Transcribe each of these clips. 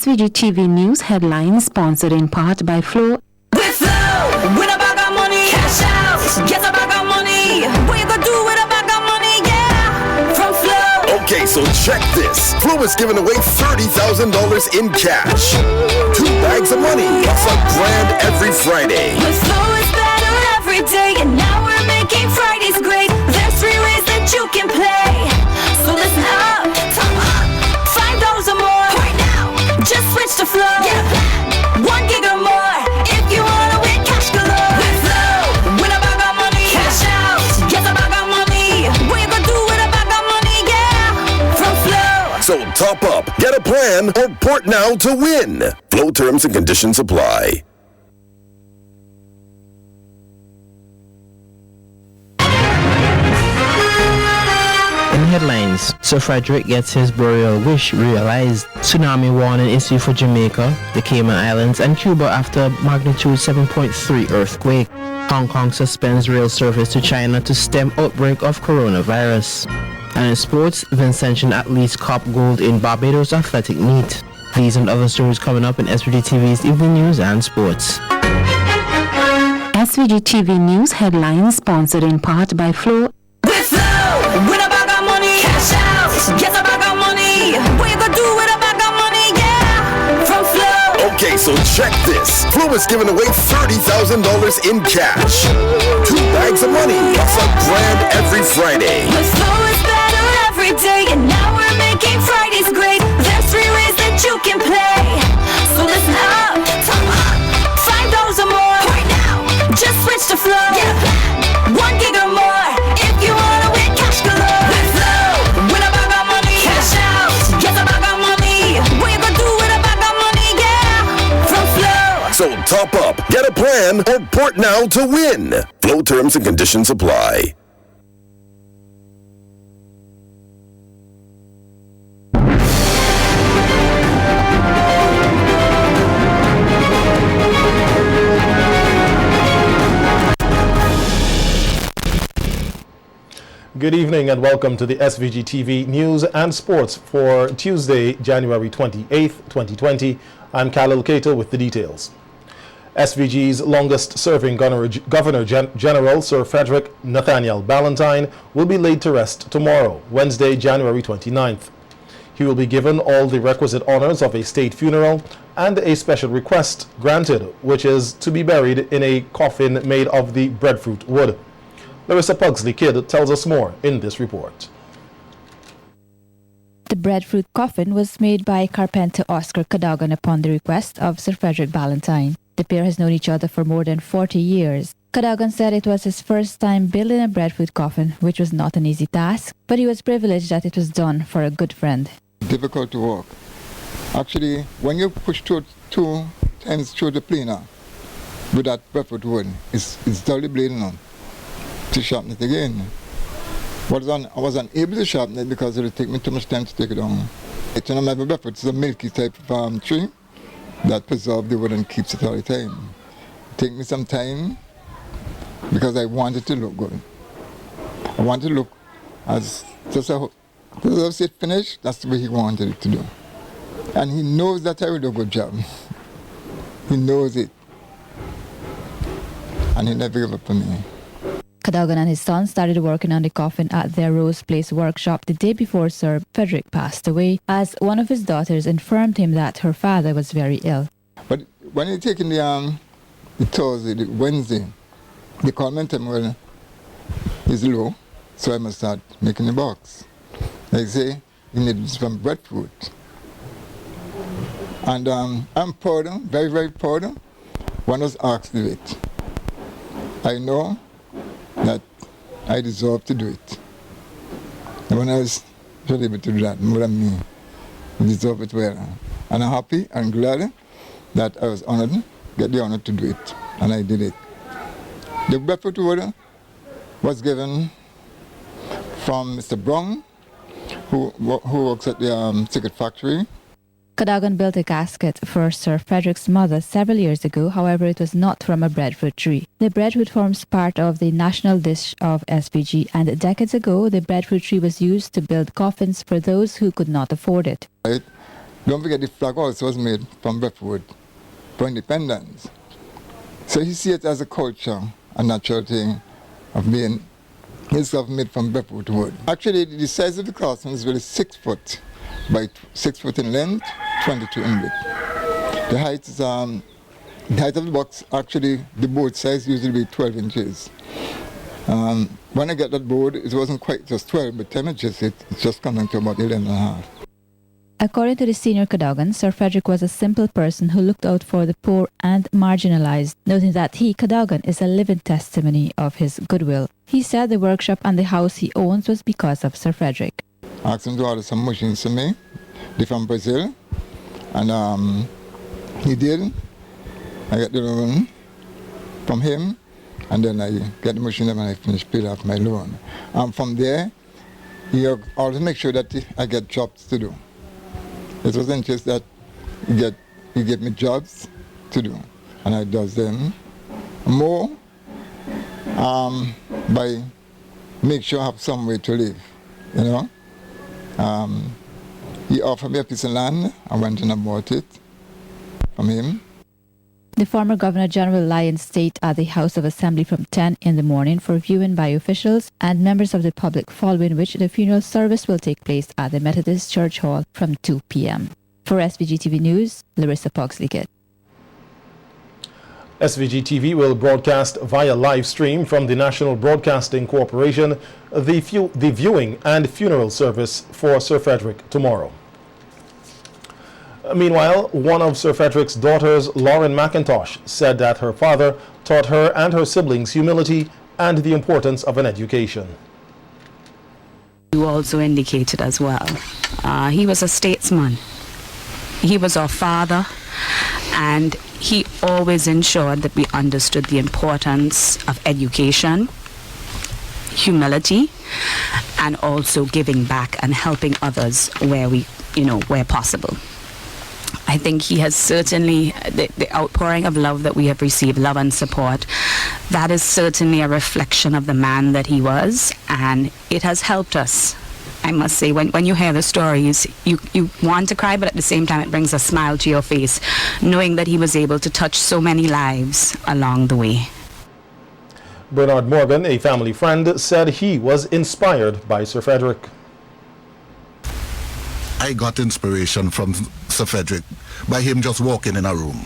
SVG-TV News headlines sponsored in part by Flow. With Flow, win a bag of money, cash out, get a bag of money. What you gonna do with a bag of money, yeah, from Flow. Okay, so check this. Flow is giving away $30,000 in cash. 2 bags of money, plus $1,000 every Friday. With Flow is better every day, and now we're making Fridays great. There's 3 ways that you can play. So listen up, top up, $5 or more. Right now, just switch to Flow. Get a plan, 1 gig or more. If you wanna win cash galore. With Flow, win a bag of money, cash out, get a bag of money. What you gonna do with a bag of money, yeah, from Flow. So top up, get a plan, or port now to win. Flow terms and conditions apply. In headlines, Sir Frederick gets his burial wish realized. Tsunami warning issued for Jamaica, the Cayman Islands, and Cuba after magnitude 7.3 earthquake. Hong Kong suspends rail service to China to stem outbreak of coronavirus. And in sports, Vincentian athletes cop gold in Barbados athletic meet. These and other stories coming up in SVG-TV's Evening News and Sports. SVG-TV News headlines sponsored in part by Flow. With Flow, win a bag of money, cash out, get a bag of money. What you gonna do with a bag of money, yeah, from Flow. Okay, so check this. Flow is giving away $30,000 in cash. 2 bags of money, plus $1,000 every Friday. With Flow is better every day, and now we're making Fridays great. There's 3 ways that you can play. So listen up, top up, $5 or more. Right now, just switch to Flow. Get a plan, 1 gig or more. If you wanna win cash galore. With Flow, win a bag of money, cash out, get a bag of money. What you gonna do with a bag of money, yeah, from Flow. So top up, get a plan, or port now to win. Flow terms and conditions apply. Good evening and welcome to the SVG-TV News and Sports for Tuesday, January 28th, 2020. I'm Khalil Kato with the details. SVG's longest-serving Governor General, Sir Frederick Nathaniel Ballantyne, will be laid to rest tomorrow, Wednesday, January 29th. He will be given all the requisite honors of a state funeral and a special request granted, which is to be buried in a coffin made of the breadfruit wood. Larissa Pugsley-Kidd tells us more in this report. The breadfruit coffin was made by carpenter Oscar Cadogan upon the request of Sir Frederick Ballantyne. The pair has known each other for more than 40 years. Cadogan said it was his first time building a breadfruit coffin, which was not an easy task, but he was privileged that it was done for a good friend. Difficult to walk. Actually, when you push two ends through the planer with that breadfruit wood, it's dully bleeding on. To sharpen it again. I was unable to sharpen it because it would take me too much time to take it down. It's an American breadfruit. It's a milky type of tree that preserves the wood and keeps it all the time. It took me some time because I wanted to look good. I wanted to look as just as it finished, that's the way he wanted it to do. And he knows that I will do a good job. He knows it. And he never gave up on me. Cadogan and his son started working on the coffin at their Rose Place workshop the day before Sir Frederick passed away, as one of his daughters informed him that her father was very ill. But when he taken the Thursday, the Wednesday, they called me and told me, well, he's low, so I must start making the box. They say, you need some breadfruit. And I'm proud of him, very, very proud of him. When I was asked to do it, I know that I deserve to do it. And when I was able to do that, more than me, I deserve it well. And I'm happy and glad that I was honored, get the honor to do it, and I did it. The breadfruit wood was given from Mr. Brown, who works at the cigarette factory. Cadogan built a casket for Sir Frederick's mother several years ago, however it was not from a breadfruit tree. The breadfruit forms part of the national dish of SVG, and decades ago the breadfruit tree was used to build coffins for those who could not afford it. Right? Don't forget the flag also was made from Brentwood for independence. So he sees it as a culture, a natural thing of being himself made from Brentwood wood. Actually, the size of the classroom is really 6 foot by 6 foot in length, 22 in width. The height is the height of the box, actually the board size usually be 12 inches. When I get that board, it wasn't quite just 12, but 10 inches, it's just coming to about 11 and a half. According to the senior Cadogan, Sir Frederick was a simple person who looked out for the poor and marginalized, noting that he, Cadogan, is a living testimony of his goodwill. He said the workshop and the house he owns was because of Sir Frederick. I asked him to order some machines for me. They're from Brazil. And he did. I got the loan from him. And then I get the machine and I finished paying off my loan. From there, he also make sure that I get jobs to do. It wasn't just that he gave me jobs to do, and I does them more by make sure I have some way to live, you know. He offered me a piece of land. I went and I bought it from him. The former Governor General Lyons stayed at the House of Assembly from 10 in the morning for viewing by officials and members of the public, following which the funeral service will take place at the Methodist Church Hall from 2 p.m. For SVG-TV News, Larissa Pogsley-Kitt. SVG-TV will broadcast via live stream from the National Broadcasting Corporation the viewing and funeral service for Sir Frederick tomorrow. Meanwhile, one of Sir Frederick's daughters, Lauren McIntosh, said that her father taught her and her siblings humility and the importance of an education. You also indicated as well, he was a statesman. He was our father, and he always ensured that we understood the importance of education, humility, and also giving back and helping others where possible. I think he has certainly, the outpouring of love that we have received, love and support, that is certainly a reflection of the man that he was, and it has helped us. I must say, when you hear the stories, you want to cry, but at the same time it brings a smile to your face, knowing that he was able to touch so many lives along the way. Bernard Morgan, a family friend, said he was inspired by Sir Frederick. I got inspiration from Sir Frederick by him just walking in a room.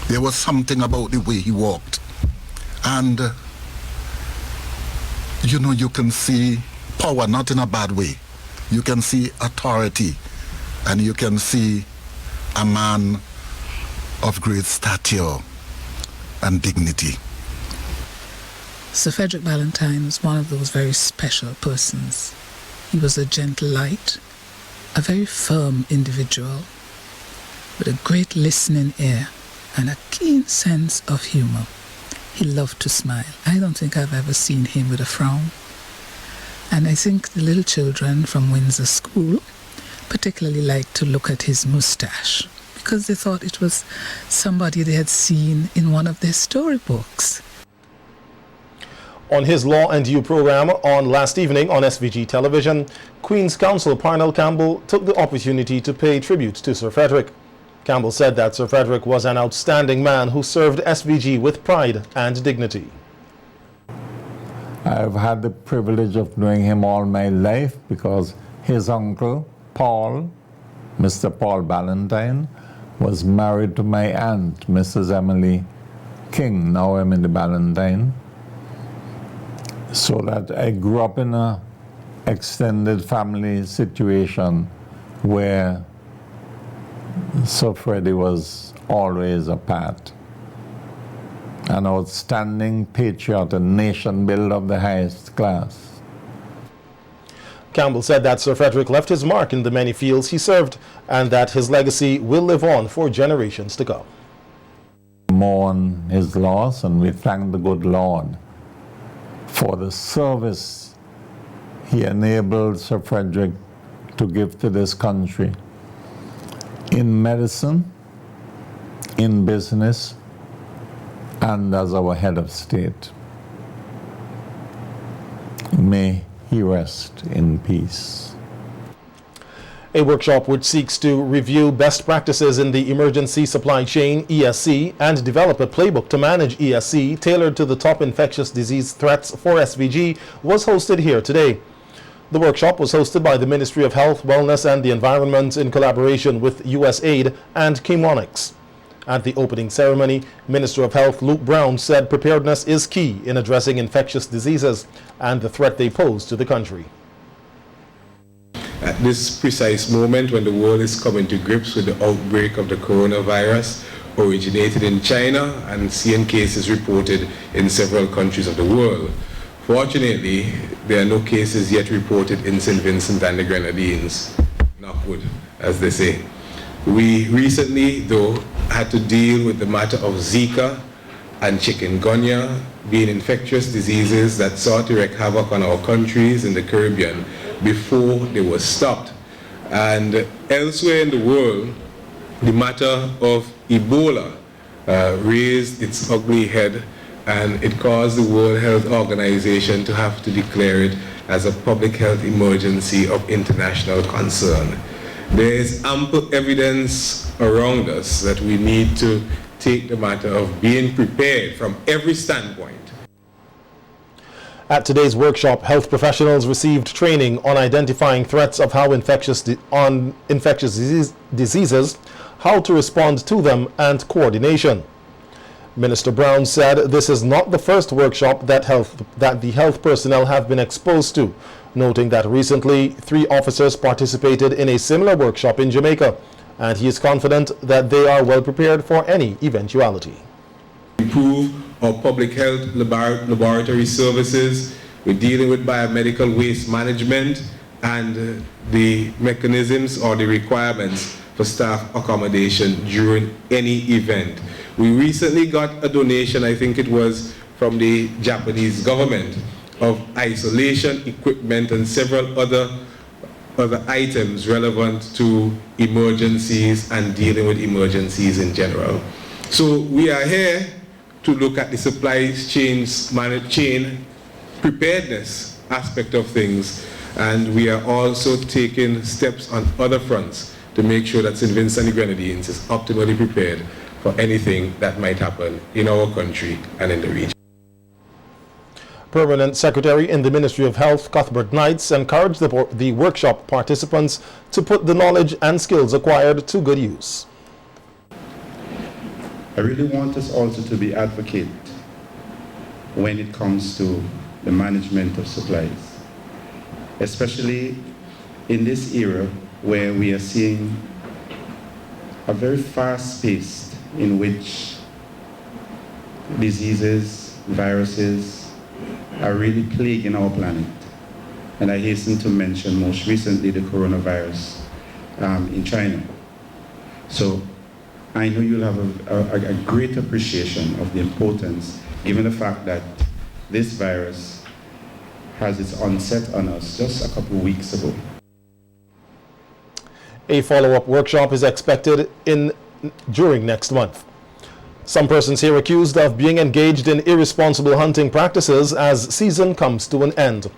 There was something about the way he walked. And, you can see power, not in a bad way. You can see authority, and you can see a man of great stature and dignity. Sir Frederick Ballantyne was one of those very special persons. He was a gentle light, a very firm individual with a great listening ear and a keen sense of humor. He loved to smile. I don't think I've ever seen him with a frown. And I think the little children from Windsor School particularly liked to look at his moustache because they thought it was somebody they had seen in one of their storybooks. On his Law and You program on last evening on SVG Television, Queen's Counsel Parnell Campbell took the opportunity to pay tribute to Sir Frederick. Campbell said that Sir Frederick was an outstanding man who served SVG with pride and dignity. I've had the privilege of knowing him all my life because his uncle, Paul, Mr. Paul Ballantyne, was married to my aunt, Mrs. Emily King, now Emily Ballantyne. So that I grew up in an extended family situation where Sir Freddie was always a part. An outstanding patriot, a nation builder of the highest class. Campbell said that Sir Frederick left his mark in the many fields he served and that his legacy will live on for generations to come. We mourn his loss, and we thank the good Lord for the service he enabled Sir Frederick to give to this country in medicine, in business, and as our head of state. May he rest in peace. A workshop which seeks to review best practices in the emergency supply chain, ESC, and develop a playbook to manage ESC tailored to the top infectious disease threats for SVG was hosted here today. The workshop was hosted by the Ministry of Health, Wellness and the Environment in collaboration with USAID and Chemonix. At the opening ceremony, Minister of Health Luke Brown said preparedness is key in addressing infectious diseases and the threat they pose to the country. At this precise moment when the world is coming to grips with the outbreak of the coronavirus originated in China and seeing cases reported in several countries of the world. Fortunately, there are no cases yet reported in St. Vincent and the Grenadines, knock wood, as they say. We recently, though, had to deal with the matter of Zika and chikungunya being infectious diseases that sought to wreak havoc on our countries in the Caribbean before they were stopped. And elsewhere in the world, the matter of Ebola raised its ugly head, and it caused the World Health Organization to have to declare it as a public health emergency of international concern. There is ample evidence around us that we need to take the matter of being prepared from every standpoint. At today's workshop, health professionals received training on identifying threats of how infectious diseases, how to respond to them, and coordination. Minister Brown said this is not the first workshop that the health personnel have been exposed to, noting that recently 3 officers participated in a similar workshop in Jamaica, and he is confident that they are well prepared for any eventuality. Improve our public health laboratory services. We're dealing with biomedical waste management and the mechanisms or the requirements for staff accommodation during any event. We recently got a donation, I think it was from the Japanese government, of isolation equipment and several other items relevant to emergencies and dealing with emergencies in general. So we are here to look at the supply chain preparedness aspect of things, and we are also taking steps on other fronts to make sure that St. Vincent and the Grenadines is optimally prepared for anything that might happen in our country and in the region. Permanent Secretary in the Ministry of Health, Cuthbert Knights, encouraged the workshop participants to put the knowledge and skills acquired to good use. I really want us also to be advocate when it comes to the management of supplies, especially in this era where we are seeing a very fast pace in which diseases, viruses are really plaguing our planet. And I hasten to mention most recently the coronavirus in China. So I know you'll have a great appreciation of the importance, given the fact that this virus has its onset on us just a couple of weeks ago. A follow-up workshop is expected during next month. Some persons here accused of being engaged in irresponsible hunting practices as season comes to an end.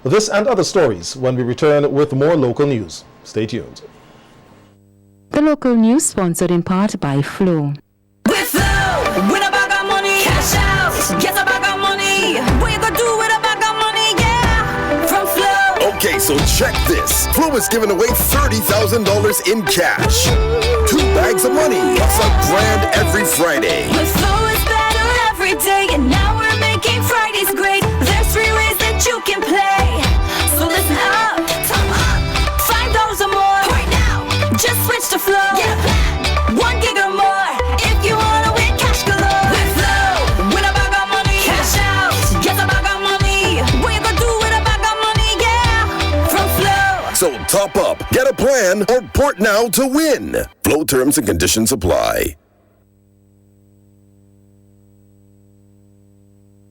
This and other stories when we return with more local news. Stay tuned. The local news sponsored in part by Flow. With Flow, win a bag of money, cash out, get a bag of money. What you gonna do with a bag of money, yeah? From Flow. Okay, so check this. Flow is giving away $30,000 in cash. 2 bags of money, plus $1,000 every Friday. With Flow is better every day, and now we're making Fridays great. There's 3 ways that you can play. So listen up, top up, $5 or more. Right now, just switch to Flow. Get a plan, 1 gig or more. If you wanna win cash galore. With Flow, win a bag of money, cash out, get a bag of money. What you gonna do with a bag of money, yeah? From Flow. So top up, get a plan, or port now to win. Flow terms and conditions apply.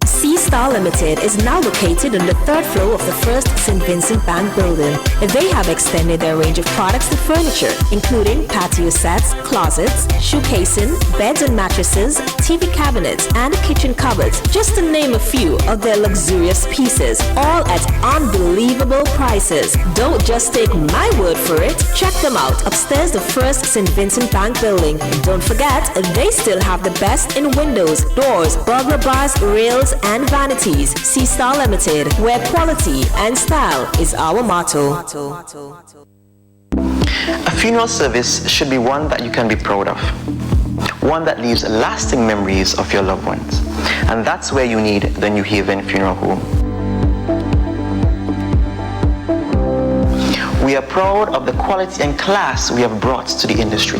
See Star Limited is now located on the 3rd floor of the first St. Vincent Bank building. They have extended their range of products to furniture, including patio sets, closets, shoe casing, beds and mattresses, TV cabinets, and kitchen cupboards, just to name a few of their luxurious pieces, all at unbelievable prices. Don't just take my word for it. Check them out upstairs the first St. Vincent Bank building. Don't forget, they still have the best in windows, doors, burglar bars, rails, and vanities. See Star Limited, where quality and style is our motto. A funeral service should be one that you can be proud of. One that leaves lasting memories of your loved ones. And that's where you need the New Haven Funeral Home. We are proud of the quality and class we have brought to the industry.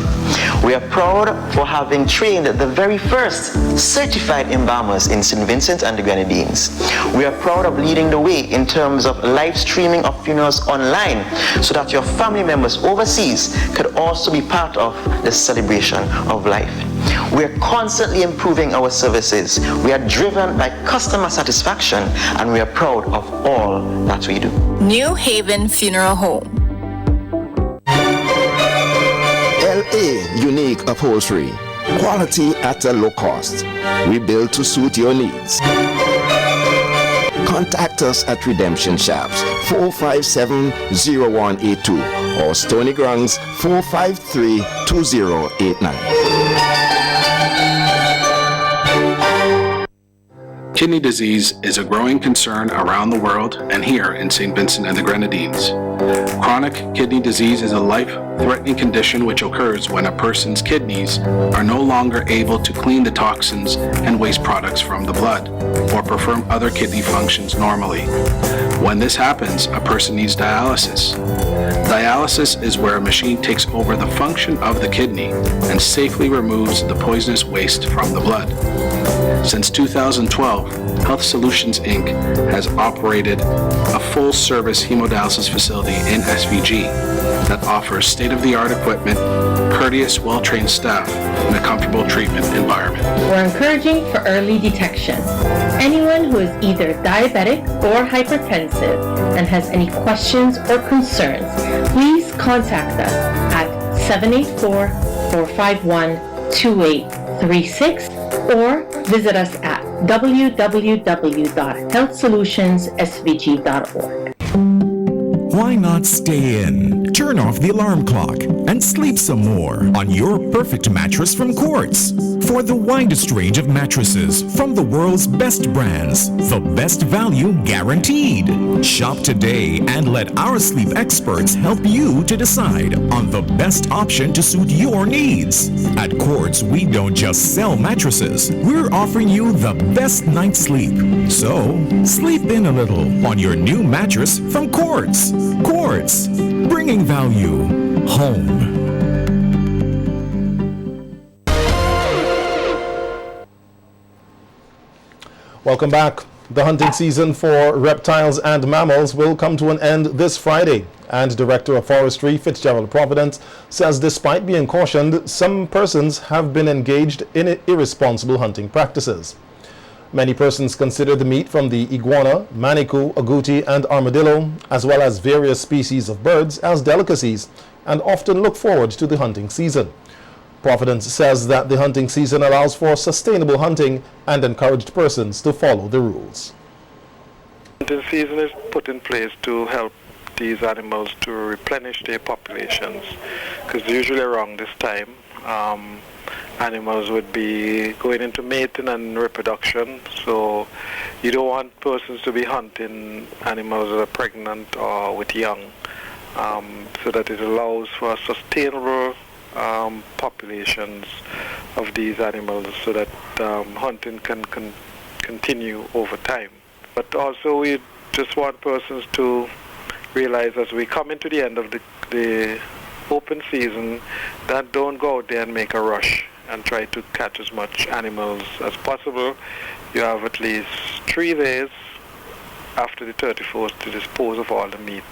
We are proud for having trained the very first certified embalmers in St. Vincent and the Grenadines. We are proud of leading the way in terms of live streaming of funerals online so that your family members overseas could also be part of the celebration of life. We are constantly improving our services. We are driven by customer satisfaction, and we are proud of all that we do. New Haven Funeral Home. LA Unique Upholstery. Quality at a low cost. We build to suit your needs. Contact us at Redemption Shops 457-0182 or Stony Grungs 453-2089. Kidney disease is a growing concern around the world and here in St. Vincent and the Grenadines. Chronic kidney disease is a life-threatening condition which occurs when a person's kidneys are no longer able to clean the toxins and waste products from the blood or perform other kidney functions normally. When this happens, a person needs dialysis. Dialysis is where a machine takes over the function of the kidney and safely removes the poisonous waste from the blood. Since 2012, Health Solutions Inc. has operated a full-service hemodialysis facility in SVG that offers state-of-the-art equipment, courteous, well-trained staff, and a comfortable treatment environment. We're encouraging for early detection. Anyone who is either diabetic or hypertensive and has any questions or concerns, please contact us at 784-451-2836 or visit us at www.healthsolutionsSVG.org. Why not stay in, turn off the alarm clock, and sleep some more on your perfect mattress from Quartz? For the widest range of mattresses from the world's best brands, the best value guaranteed. Shop today and let our sleep experts help you to decide on the best option to suit your needs. At Quartz, we don't just sell mattresses, we're offering you the best night's sleep. So, sleep in a little on your new mattress from Quartz. Quartz, bringing value home. Welcome back. The hunting season for reptiles and mammals will come to an end this Friday, and Director of Forestry Fitzgerald Providence says despite being cautioned, some persons have been engaged in irresponsible hunting practices. Many persons consider the meat from the iguana, manikou, agouti, and armadillo, as well as various species of birds, as delicacies, and often look forward to the hunting season. Providence says that the hunting season allows for sustainable hunting and encouraged persons to follow the rules. The hunting season is put in place to help these animals to replenish their populations, because usually around this time, animals would be going into mating and reproduction, so you don't want persons to be hunting animals that are pregnant or with young, so that it allows for sustainable populations of these animals so that hunting can continue over time. But also we just want persons to realize as we come into the end of the open season that don't go out there and make a rush and try to catch as much animals as possible. You have at least 3 days after the 31st to dispose of all the meat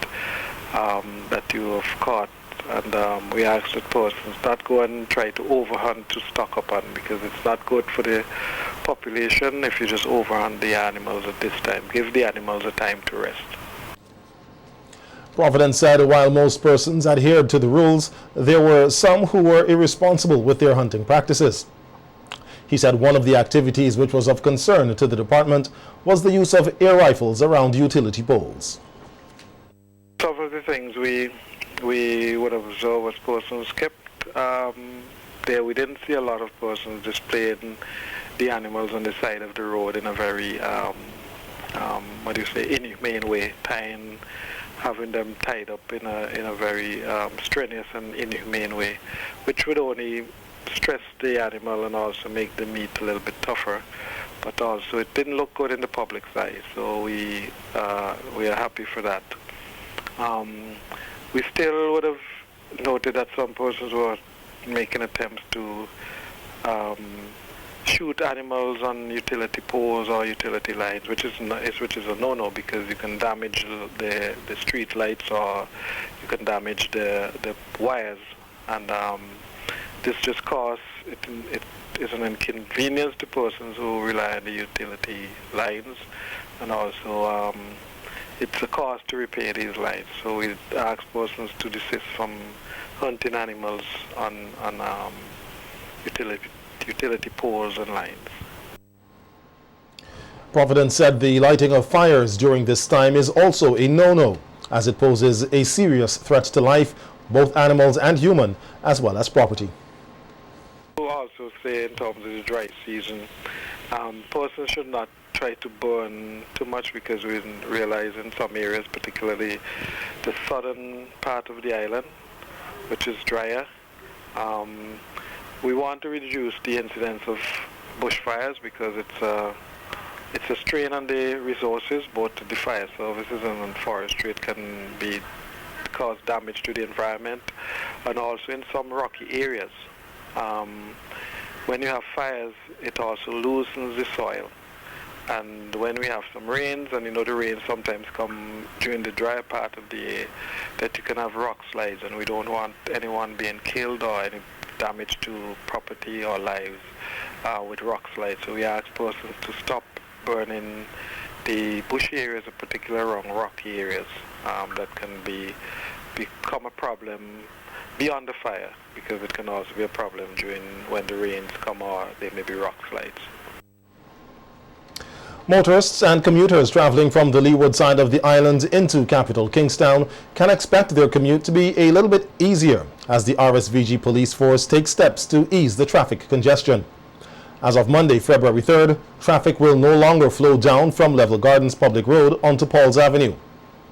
that you have caught. And we ask that persons not go and try to overhunt to stock up on, because it's not good for the population if you just overhunt the animals at this time. Give the animals a time to rest. Providence said while most persons adhered to the rules, there were some who were irresponsible with their hunting practices. He said one of the activities which was of concern to the department was the use of air rifles around utility poles. Some of the things we would observe as persons kept there. We didn't see a lot of persons displaying the animals on the side of the road in a very, inhumane way, having them tied up in a very strenuous and inhumane way, which would only stress the animal and also make the meat a little bit tougher. But also it didn't look good in the public's eye, so we are happy for that. We still would have noted that some persons were making attempts to shoot animals on utility poles or utility lines, which is a no-no, because you can damage the street lights or you can damage the wires, and this just causes it is an inconvenience to persons who rely on the utility lines, and also it's a cost to repair these lines. So we ask persons to desist from hunting animals on utility poles and lines. Providence said the lighting of fires during this time is also a no-no, as it poses a serious threat to life, both animals and human, as well as property. We'll also say in terms of the dry season, persons should not try to burn too much, because we realize in some areas, particularly the southern part of the island, which is drier, we want to reduce the incidence of bushfires, because it's a strain on the resources, both the fire services and forestry. It can cause damage to the environment, and also in some rocky areas. When you have fires, it also loosens the soil. And when we have some rains, and the rains sometimes come during the dry part of the year, that you can have rock slides, and we don't want anyone being killed or any damage to property or lives with rock slides. So we ask persons to stop burning the bushy areas, in particular around rocky areas, that can become a problem beyond the fire, because it can also be a problem when the rains come, or there may be rock slides. Motorists and commuters traveling from the leeward side of the island into capital Kingstown can expect their commute to be a little bit easier as the RSVG police force takes steps to ease the traffic congestion. As of Monday, February 3rd, traffic will no longer flow down from Level Gardens Public Road onto Paul's Avenue.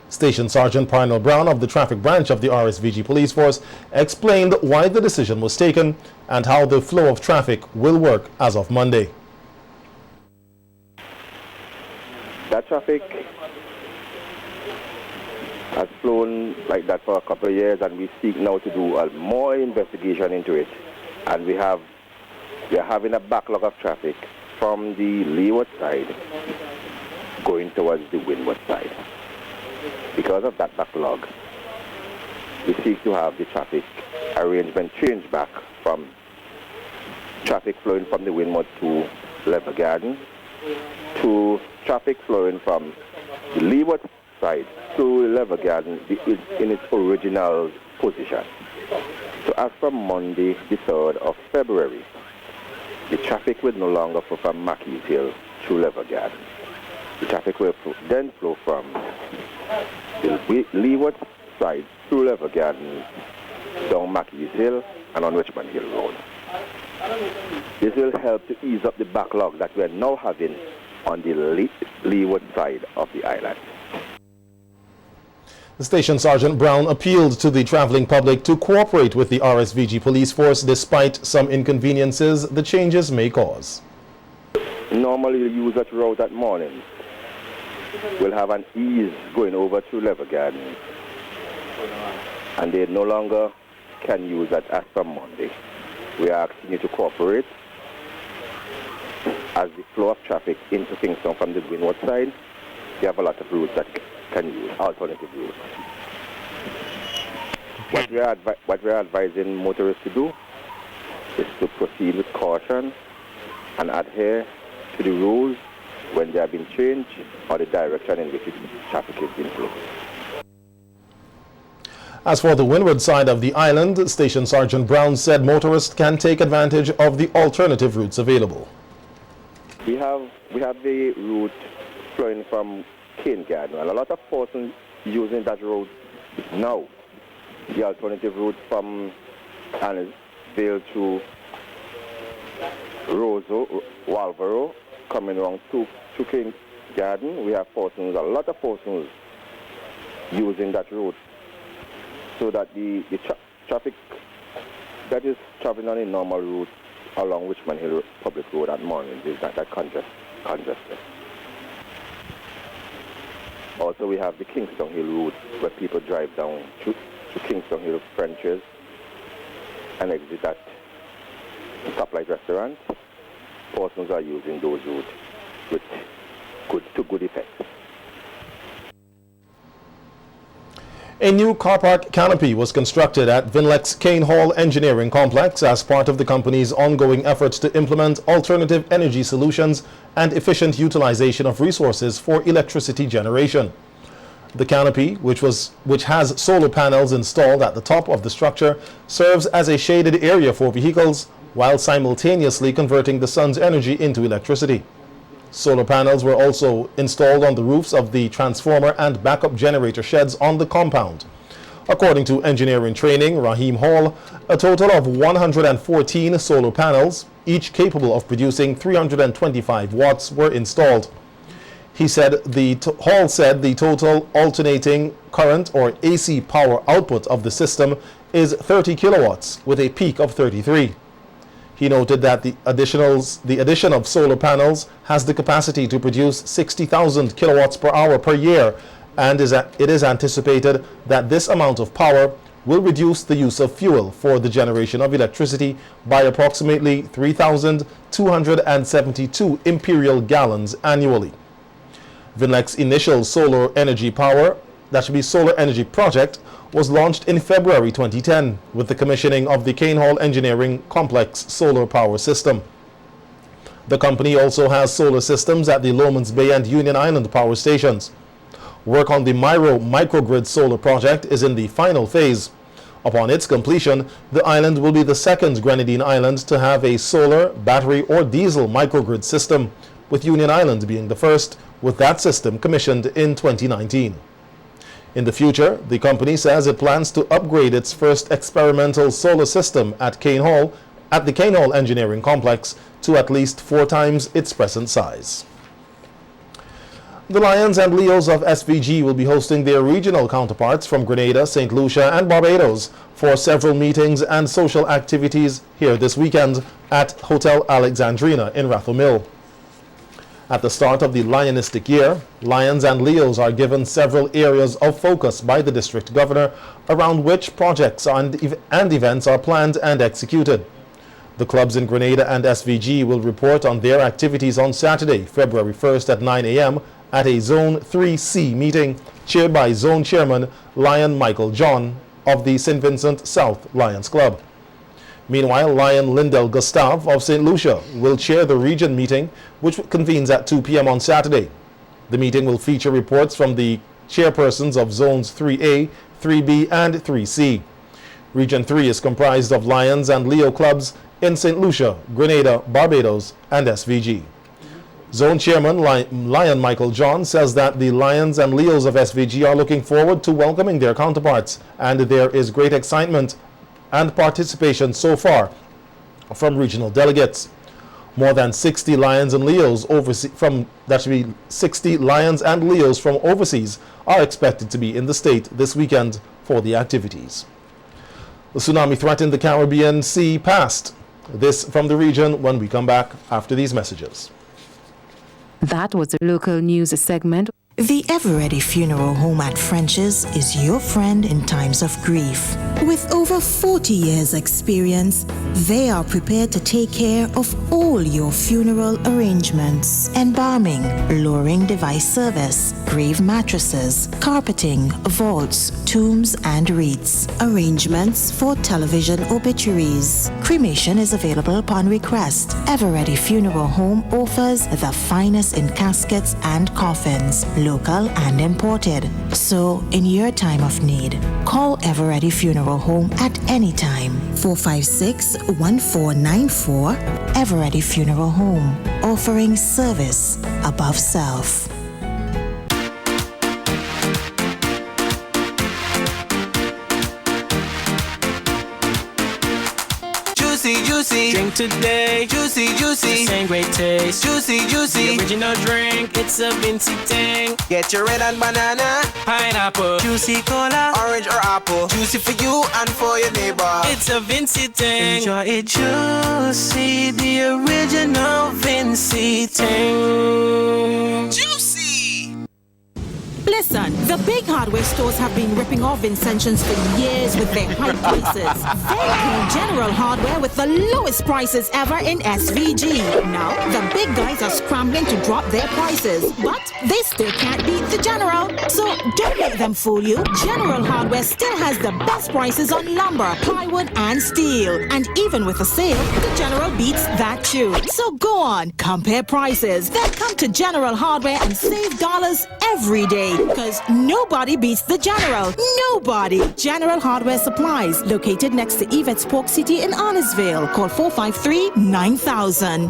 Station Sergeant Parnell Brown of the traffic branch of the RSVG police force explained why the decision was taken and how the flow of traffic will work as of Monday. That traffic has flown like that for a couple of years, and we seek now to do more investigation into it. And we are having a backlog of traffic from the leeward side going towards the windward side. Because of that backlog, we seek to have the traffic arrangement changed back from traffic flowing from the windward to Level Garden to traffic flowing from the leeward side to Level Garden in its original position. So as from Monday, the 3rd of February, the traffic will no longer flow from Mackey's Hill to Level Garden. The traffic will then flow from the leeward side through Level Garden, down Mackey's Hill and on Richmond Hill Road. This will help to ease up the backlog that we are now having on the leeward side of the island. The Station Sergeant Brown appealed to the traveling public to cooperate with the RSVG police force despite some inconveniences the changes may cause. Normally you use that route at morning. We'll have an ease going over to Level Garden, and they no longer can use that as from Monday. We are asking you to cooperate, as the flow of traffic into Kingston from the windward side, you have a lot of routes that can use, alternative routes. What we are advising motorists to do is to proceed with caution and adhere to the rules when they have been changed or the direction in which traffic is being flowed. As for the windward side of the island, Station Sergeant Brown said motorists can take advantage of the alternative routes available. We have the route flowing from Guyana, and a lot of persons using that route now. The alternative route from Annisville to Roseau, Walvaro, coming around to King Garden. We have persons, a lot of persons using that route, so that the traffic that is traveling on a normal route along Richmond Hill Public Road at morning is not that congested. Also, we have the Kingston Hill route where people drive down to Kingston Hill Frenches and exit at the Stoplight Restaurant. Persons are using those routes with good effect. A new car park canopy was constructed at Vinlex Kane Hall Engineering Complex as part of the company's ongoing efforts to implement alternative energy solutions and efficient utilization of resources for electricity generation. The canopy, which has solar panels installed at the top of the structure, serves as a shaded area for vehicles while simultaneously converting the sun's energy into electricity. Solar panels were also installed on the roofs of the transformer and backup generator sheds on the compound. According to engineering training Raheem Hall, a total of 114 solar panels, each capable of producing 325 watts, were installed. Hall said the total alternating current or AC power output of the system is 30 kilowatts with a peak of 33. He noted that the addition of solar panels has the capacity to produce 60,000 kilowatts per hour per year, and it is anticipated that this amount of power will reduce the use of fuel for the generation of electricity by approximately 3,272 imperial gallons annually. Vinlec's initial solar energy project was launched in February 2010 with the commissioning of the Kane Hall Engineering Complex solar power system. The company also has solar systems at the Lomans Bay and Union Island power stations. Work on the microgrid solar project is in the final phase. Upon its completion, the island will be the second Grenadine island to have a solar, battery or diesel microgrid system, with Union Island being the first, with that system commissioned in 2019. In the future, the company says it plans to upgrade its first experimental solar system at the Kane Hall Engineering Complex to at least 4 times its present size. The Lions and Leos of SVG will be hosting their regional counterparts from Grenada, St. Lucia and Barbados for several meetings and social activities here this weekend at Hotel Alexandrina in Rathel Mill. At the start of the Lionistic year, Lions and Leos are given several areas of focus by the district governor around which projects and events are planned and executed. The clubs in Grenada and SVG will report on their activities on Saturday, February 1st at 9 a.m. at a Zone 3C meeting chaired by Zone Chairman Lion Michael John of the St. Vincent South Lions Club. Meanwhile, Lion Lindell Gustav of St. Lucia will chair the region meeting, which convenes at 2 p.m. on Saturday. The meeting will feature reports from the chairpersons of Zones 3A, 3B, and 3C. Region 3 is comprised of Lions and Leo clubs in St. Lucia, Grenada, Barbados, and SVG. Zone Chairman Lion Michael John says that the Lions and Leos of SVG are looking forward to welcoming their counterparts, and there is great excitement and participation so far from regional delegates. More than 60 Lions and Leos from overseas are expected to be in the state this weekend for the activities. The tsunami threatened the Caribbean Sea passed. This from the region when we come back after these messages. That was a local news segment. The Ever Ready Funeral Home at French's is your friend in times of grief. With over 40 years' experience, they are prepared to take care of all your funeral arrangements. Embalming, lowering device service, grave mattresses, carpeting, vaults, tombs, and wreaths. Arrangements for television obituaries. Cremation is available upon request. Ever-Ready Funeral Home offers the finest in caskets and coffins, local and imported. So, in your time of need, call Ever-Ready Funeral Home at any time. 456-1494. Ever-Ready Funeral Home, offering service above self. Juicy, drink today. Juicy, same great taste. Juicy, the original drink. It's a Vinci thing. Get your red and banana, pineapple, juicy cola, orange or apple. Juicy for you and for your neighbor. It's a Vinci thing. Enjoy it juicy, the original Vinci thing. Juicy. Listen, the big hardware stores have been ripping off Vincentians for years with their high prices. They came General Hardware with the lowest prices ever in SVG. Now, the big guys are scrambling to drop their prices, but they still can't beat the General. So don't let them fool you. General Hardware still has the best prices on lumber, plywood, and steel. And even with a sale, the General beats that too. So go on, compare prices. Then come to General Hardware and save dollars every day. Because nobody beats the General. Nobody. General Hardware Supplies, located next to Yvette's Pork City in Arnesville. Call 453-9000.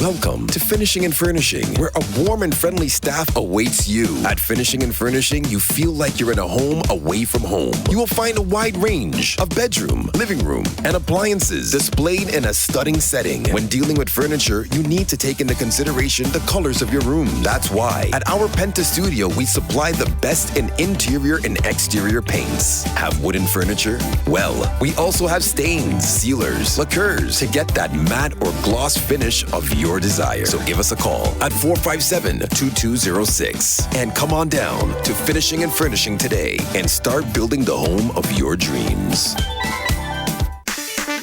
Welcome to Finishing and Furnishing, where a warm and friendly staff awaits you. At Finishing and Furnishing, you feel like you're in a home away from home. You will find a wide range of bedroom, living room, and appliances displayed in a stunning setting. When dealing with furniture, you need to take into consideration the colors of your room. That's why at our Penta Studio, we supply the best in interior and exterior paints. Have wooden furniture? Well, we also have stains, sealers, lacquers to get that matte or gloss finish of your desire. So give us a call at 457-2206 and come on down to Finishing and Furnishing today and start building the home of your dreams.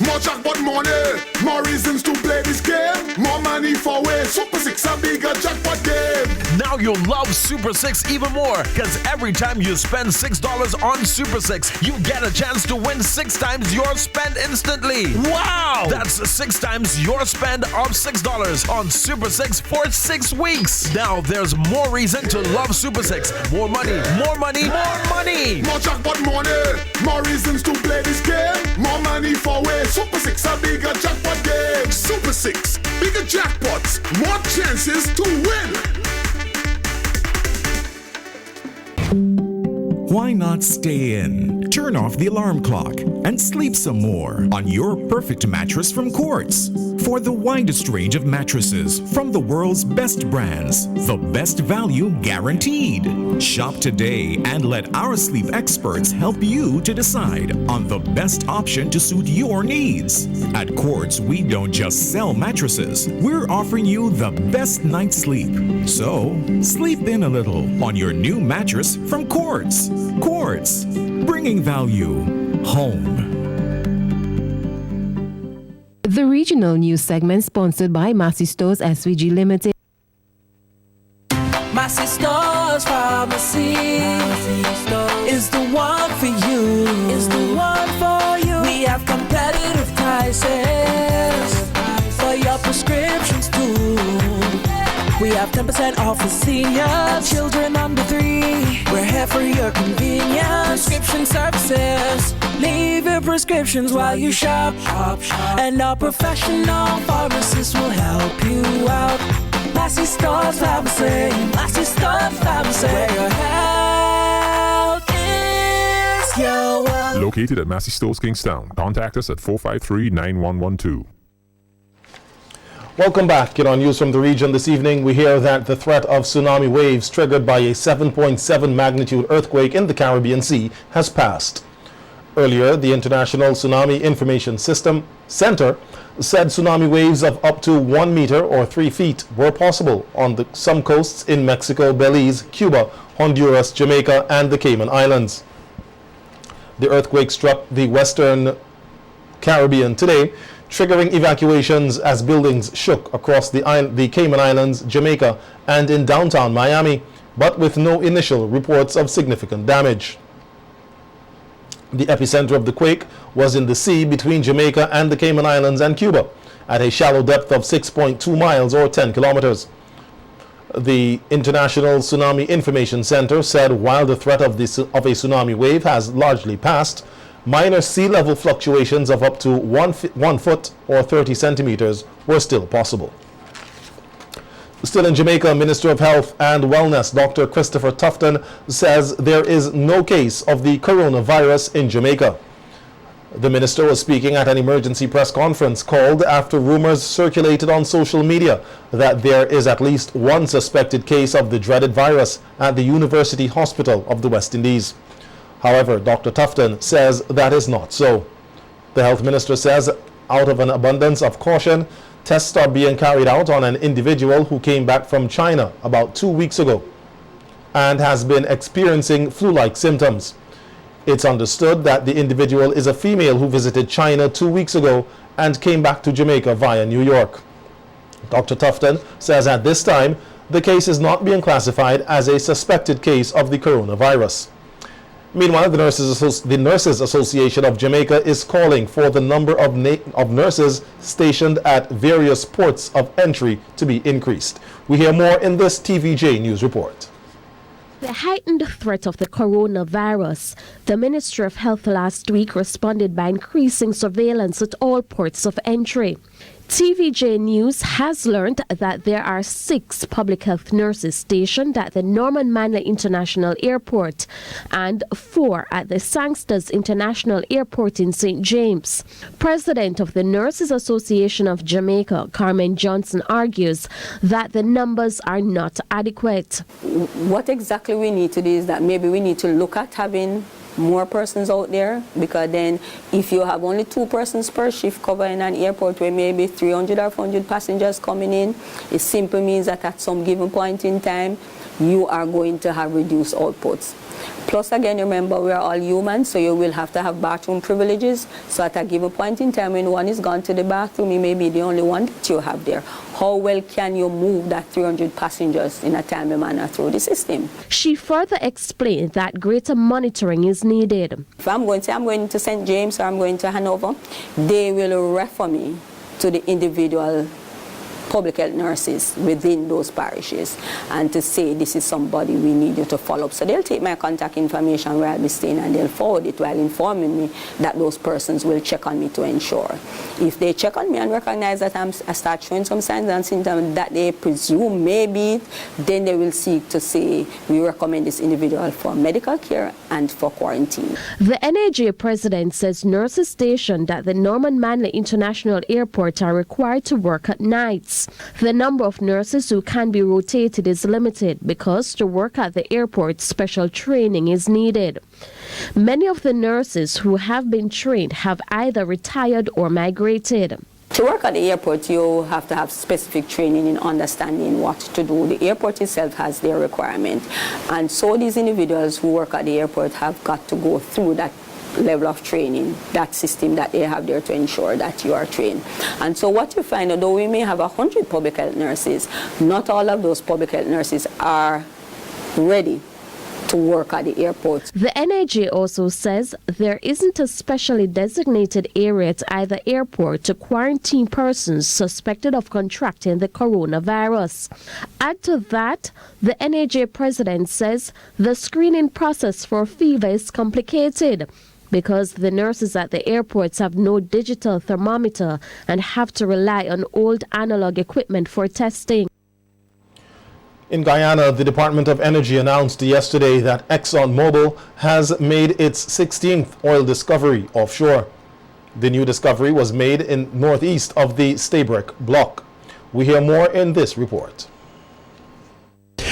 More jackpot money, more reasons to play this game. More money for way. Super 6 a bigger jackpot game. Now you'll love Super 6 even more, because every time you spend $6 on Super 6, you get a chance to win 6 times your spend instantly. Wow! That's 6 times your spend of $6 on Super 6 for 6 weeks. Now there's more reason to love Super 6. More money, more money, more money. More jackpot money, more reasons to play this game. More money for way. Super 6 a bigger jackpot game. Super 6, bigger jackpots, more chances to win. Why not stay in? Turn off the alarm clock and sleep some more on your perfect mattress from Quartz. For the widest range of mattresses from the world's best brands, the best value guaranteed. Shop today and let our sleep experts help you to decide on the best option to suit your needs. At Quartz, we don't just sell mattresses, we're offering you the best night's sleep. So, sleep in a little on your new mattress from Quartz. Quartz, bringing value home. The regional news segment sponsored by Massey Stores SVG Limited. Massey Stores Pharmacy is the one for you. Is the one for you. We have competitive prices for your prescriptions too. We have 10% off for seniors, children under 3. We're here for your convenience. Prescription services. Leave your prescriptions while you shop. And our professional pharmacists will help you out. Massey Stores Pharmacy. Massey Stores Pharmacy. Where your health is your wealth. Located at Massey Stores Kingstown. Contact us at 453-9112. Welcome back. On News from the Region this evening, we hear that the threat of tsunami waves triggered by a 7.7 magnitude earthquake in the Caribbean Sea has passed. Earlier, the International Tsunami Information System Center said tsunami waves of up to 1 meter or 3 feet were possible on some coasts in Mexico, Belize, Cuba, Honduras, Jamaica, and the Cayman Islands. The earthquake struck the Western Caribbean today, triggering evacuations as buildings shook across the Cayman Islands, Jamaica, and in downtown Miami, but with no initial reports of significant damage. The epicenter of the quake was in the sea between Jamaica and the Cayman Islands and Cuba, at a shallow depth of 6.2 miles or 10 kilometers. The International Tsunami Information Center said while the threat of a tsunami wave has largely passed, minor sea level fluctuations of up to 1 foot or 30 centimeters were still possible. Still in Jamaica, Minister of Health and Wellness Dr. Christopher Tufton says there is no case of the coronavirus in Jamaica. The minister was speaking at an emergency press conference called after rumors circulated on social media that there is at least one suspected case of the dreaded virus at the University Hospital of the West Indies. However, Dr. Tufton says that is not so. The health minister says out of an abundance of caution, tests are being carried out on an individual who came back from China about 2 weeks ago and has been experiencing flu-like symptoms. It's understood that the individual is a female who visited China 2 weeks ago and came back to Jamaica via New York. Dr. Tufton says at this time, the case is not being classified as a suspected case of the coronavirus. Meanwhile, the Nurses Association of Jamaica is calling for the number of nurses stationed at various ports of entry to be increased. We hear more in this TVJ News report. The heightened threat of the coronavirus, the Ministry of Health last week responded by increasing surveillance at all ports of entry. TVJ News has learned that there are 6 public health nurses stationed at the Norman Manley International Airport and 4 at the Sangsters International Airport in St. James. President of the Nurses Association of Jamaica, Carmen Johnson, argues that the numbers are not adequate. What exactly we need to do is that maybe we need to look at having more persons out there, because then if you have only 2 persons per shift covering an airport where maybe 300 or 400 passengers coming in, it simply means that at some given point in time you are going to have reduced outputs. Plus again, remember, we are all human, so you will have to have bathroom privileges. So at a given point in time when one is gone to the bathroom, you may be the only one that you have there. How well can you move that 300 passengers in a timely manner through the system? She further explained that greater monitoring is needed. If I'm going to St. James or I'm going to Hanover, they will refer me to the individual public health nurses within those parishes and to say this is somebody we need you to follow up. So they'll take my contact information where I'll be staying and they'll forward it while informing me that those persons will check on me to ensure. If they check on me and recognize that I start showing some signs and symptoms that they presume may be, then they will seek to say we recommend this individual for medical care and for quarantine. The NAJ president says nurses stationed at the Norman Manley International Airport are required to work at nights. The number of nurses who can be rotated is limited because to work at the airport, special training is needed. Many of the nurses who have been trained have either retired or migrated. To work at the airport, you have to have specific training in understanding what to do. The airport itself has their requirement. And so these individuals who work at the airport have got to go through that level of training, that system that they have there to ensure that you are trained. And so what you find, although we may have 100 public health nurses, not all of those public health nurses are ready to work at the airport. The NAJ also says there isn't a specially designated area at either airport to quarantine persons suspected of contracting the coronavirus. Add to that, the NAJ president says the screening process for fever is complicated because the nurses at the airports have no digital thermometer and have to rely on old analog equipment for testing. In Guyana, the Department of Energy announced yesterday that ExxonMobil has made its 16th oil discovery offshore. The new discovery was made in northeast of the Stabroek block. We hear more in this report.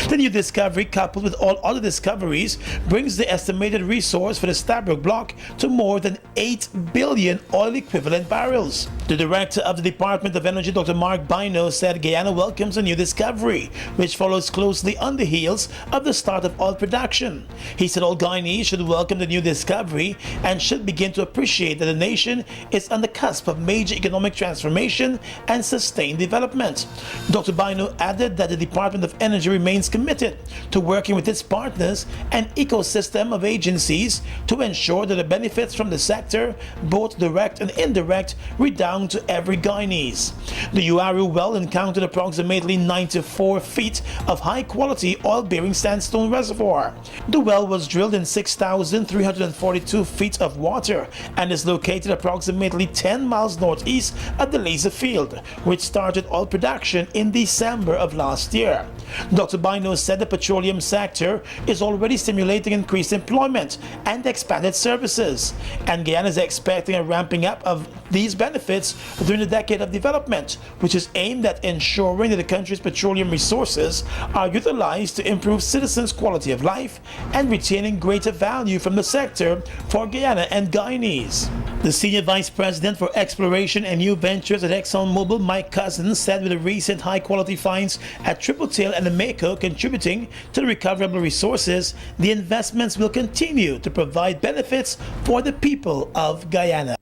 The new discovery, coupled with all other discoveries, brings the estimated resource for the Stabroek block to more than 8 billion oil equivalent barrels. The director of the Department of Energy, Dr. Mark Bino, said Guyana welcomes a new discovery, which follows closely on the heels of the start of oil production. He said all Guyanese should welcome the new discovery and should begin to appreciate that the nation is on the cusp of major economic transformation and sustained development. Dr. Bino added that the Department of Energy remains committed to working with its partners and ecosystem of agencies to ensure that the benefits from the sector, both direct and indirect, redound to every Guyanese. The Uaru well encountered approximately 94 feet of high-quality oil-bearing sandstone reservoir. The well was drilled in 6,342 feet of water and is located approximately 10 miles northeast of the laser field, which started oil production in December of last year. Dr. Bino said the petroleum sector is already stimulating increased employment and expanded services, and Guyana is expecting a ramping up of these benefits during the decade of development, which is aimed at ensuring that the country's petroleum resources are utilized to improve citizens' quality of life and retaining greater value from the sector for Guyana and Guyanese. The Senior Vice President for Exploration and New Ventures at ExxonMobil, Mike Cousins, said with the recent high-quality finds at Triple Tail and the Mako contributing to the recoverable resources, the investments will continue to provide benefits for the people of Guyana.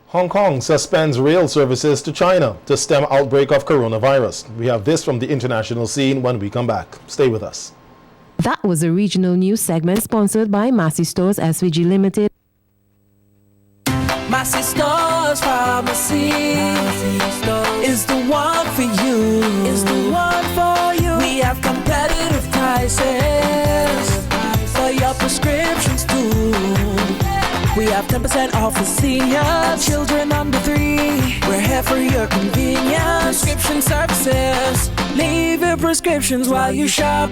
Hong Kong suspends rail services to China to stem outbreak of coronavirus. We have this from the international scene when we come back. Stay with us. That was a regional news segment sponsored by Massey Stores SVG Limited. Massey Stores Pharmacy is the one for you. Is the one for you. We have competitive prices for your prescriptions too. We have 10% off for seniors, children under 3. We're here for your convenience. Prescription services. Leave your prescriptions while you shop.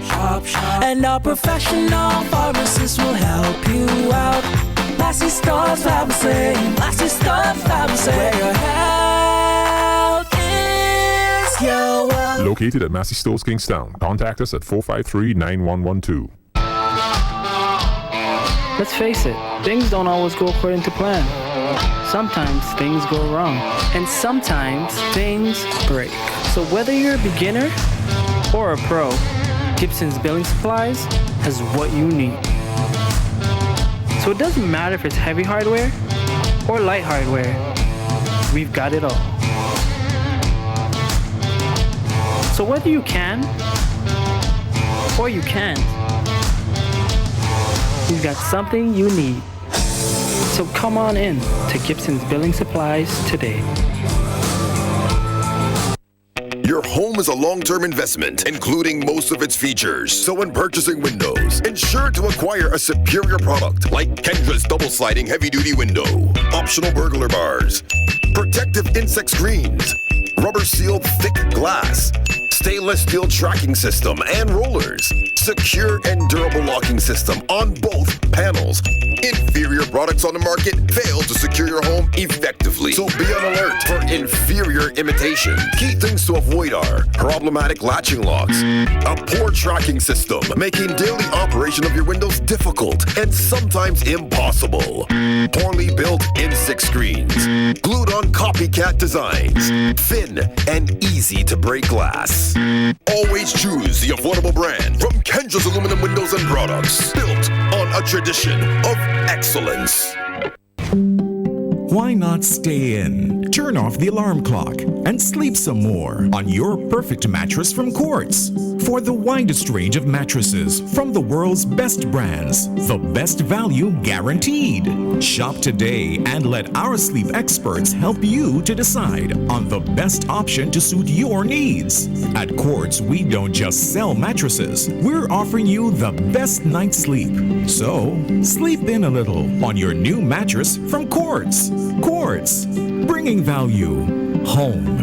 And our professional pharmacists will help you out. Massey Stores Pharmacy. Massey Stores Pharmacy. Where your health is your wealth. Located at Massey Stores Kingstown. Contact us at 453-9112. Let's face it, things don't always go according to plan. Sometimes things go wrong, and sometimes things break. So whether you're a beginner or a pro, Gibson's Building Supplies has what you need. So it doesn't matter if it's heavy hardware or light hardware, we've got it all. So whether you can or you can't, we've got something you need. So come on in to Gibson's Building Supplies today. Your home is a long-term investment, including most of its features. So when purchasing windows, ensure to acquire a superior product like Kendra's double-sliding heavy-duty window, optional burglar bars, protective insect screens, rubber-sealed thick glass, stainless steel tracking system and rollers, secure and durable locking system on both panels. Inferior products on the market fail to secure your home effectively. So be on alert for inferior imitation. Key things to avoid are problematic latching locks, a poor tracking system, making daily operation of your windows difficult and sometimes impossible, poorly built insect screens, glued on copycat designs, thin and easy to break glass. Always choose the affordable brand from Kendra's aluminum windows and products, built on a tradition of excellence. Why not stay in? Turn off the alarm clock and sleep some more on your perfect mattress from Quartz. For the widest range of mattresses from the world's best brands, the best value guaranteed. Shop today and let our sleep experts help you to decide on the best option to suit your needs. At Quartz, we don't just sell mattresses, we're offering you the best night's sleep. So, sleep in a little on your new mattress from Quartz. Quartz, bringing value home.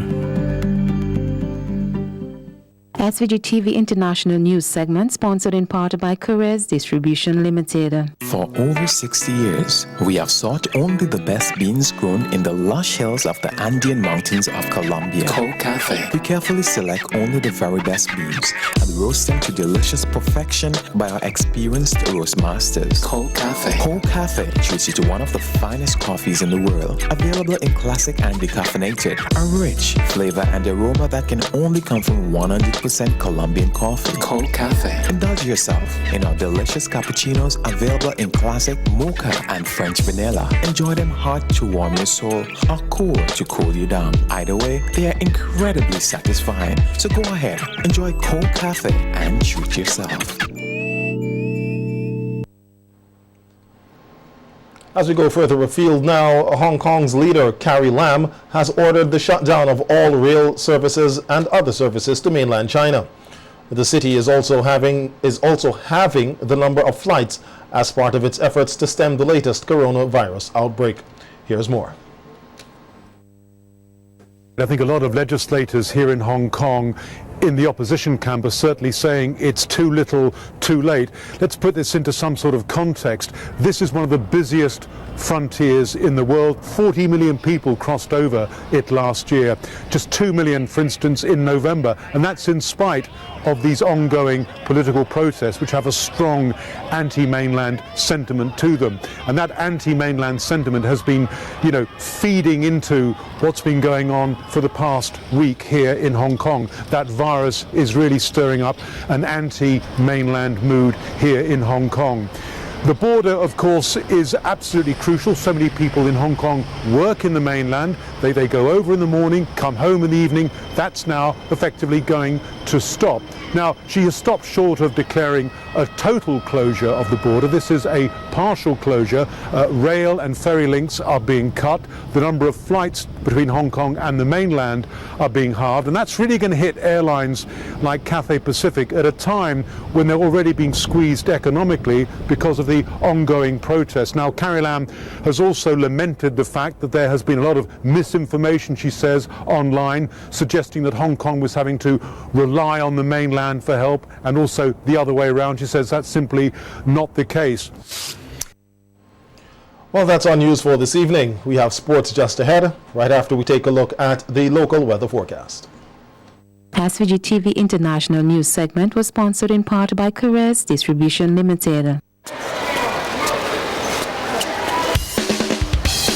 SVG-TV International News segment sponsored in part by Careers Distribution Limited. For over 60 years, we have sought only the best beans grown in the lush hills of the Andean mountains of Colombia. Cold Cafe. We carefully select only the very best beans and roast them to delicious perfection by our experienced roast masters. Cold Cafe. Cold Cafe treats you to one of the finest coffees in the world, available in classic and decaffeinated. A rich flavor and aroma that can only come from 100% Colombian coffee. Cold Cafe. Indulge yourself in our delicious cappuccinos available in classic mocha and French vanilla. Enjoy them hot to warm your soul or cool to cool you down. Either way, they are incredibly satisfying. So go ahead, enjoy Cold Cafe and treat yourself. As we go further afield now, Hong Kong's leader, Carrie Lam, has ordered the shutdown of all rail services and other services to mainland China. The city is also having the number of flights as part of its efforts to stem the latest coronavirus outbreak. Here's more. I think a lot of legislators here in Hong Kong in the opposition camp are certainly saying it's too little, too late. Let's put this into some sort of context. This is one of the busiest frontiers in the world. 40 million people crossed over it last year. Just 2 million, for instance, in November. And that's in spite of these ongoing political protests, which have a strong anti-mainland sentiment to them. And that anti-mainland sentiment has been, feeding into what's been going on for the past week here in Hong Kong. That virus is really stirring up an anti-mainland mood here in Hong Kong. The border, of course, is absolutely crucial. So many people in Hong Kong work in the mainland. They go over in the morning, come home in the evening. That's now effectively going to stop. Now, she has stopped short of declaring a total closure of the border. This is a partial closure. Rail and ferry links are being cut. The number of flights between Hong Kong and the mainland are being halved. And that's really going to hit airlines like Cathay Pacific at a time when they're already being squeezed economically because of the ongoing protests. Now, Carrie Lam has also lamented the fact that there has been a lot of misinformation, she says, online, suggesting that Hong Kong was having to rely on the mainland for help, and also the other way around. She says that's simply not the case. Well, that's our news for this evening. We have sports just ahead, right after we take a look at the local weather forecast. SVG-TV International News segment was sponsored in part by Careers Distribution Limited.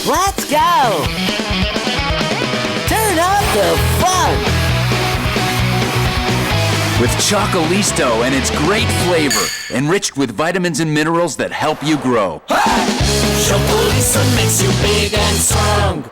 Let's go! Turn up the fun! With Chocolisto and its great flavor, enriched with vitamins and minerals that help you grow. Chocolisto makes you big and strong.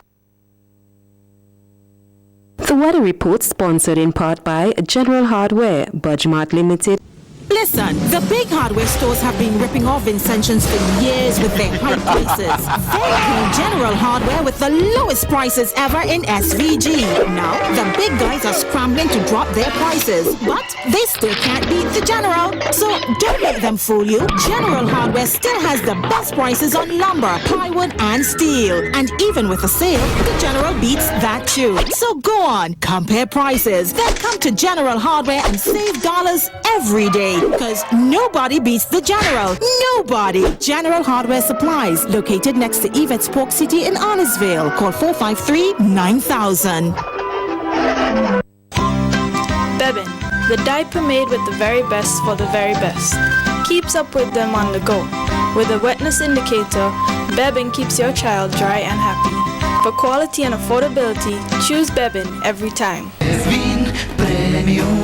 The weather report sponsored in part by General Hardware, Budgemart Limited. Listen, the big hardware stores have been ripping off Vincentians for years with their high prices. They came General Hardware with the lowest prices ever in SVG. Now, the big guys are scrambling to drop their prices, but they still can't beat the General. So don't let them fool you. General Hardware still has the best prices on lumber, plywood, and steel. And even with a sale, the General beats that too. So go on, compare prices. Then come to General Hardware and save dollars every day. Because nobody beats the General. Nobody. General Hardware Supplies, located next to Yvette's Pork City in Arnesville. Call 453-9000. Bebin, the diaper made with the very best for the very best. Keeps up with them on the go. With a wetness indicator, Bebin keeps your child dry and happy. For quality and affordability, choose Bebin every time. Bebin Premium.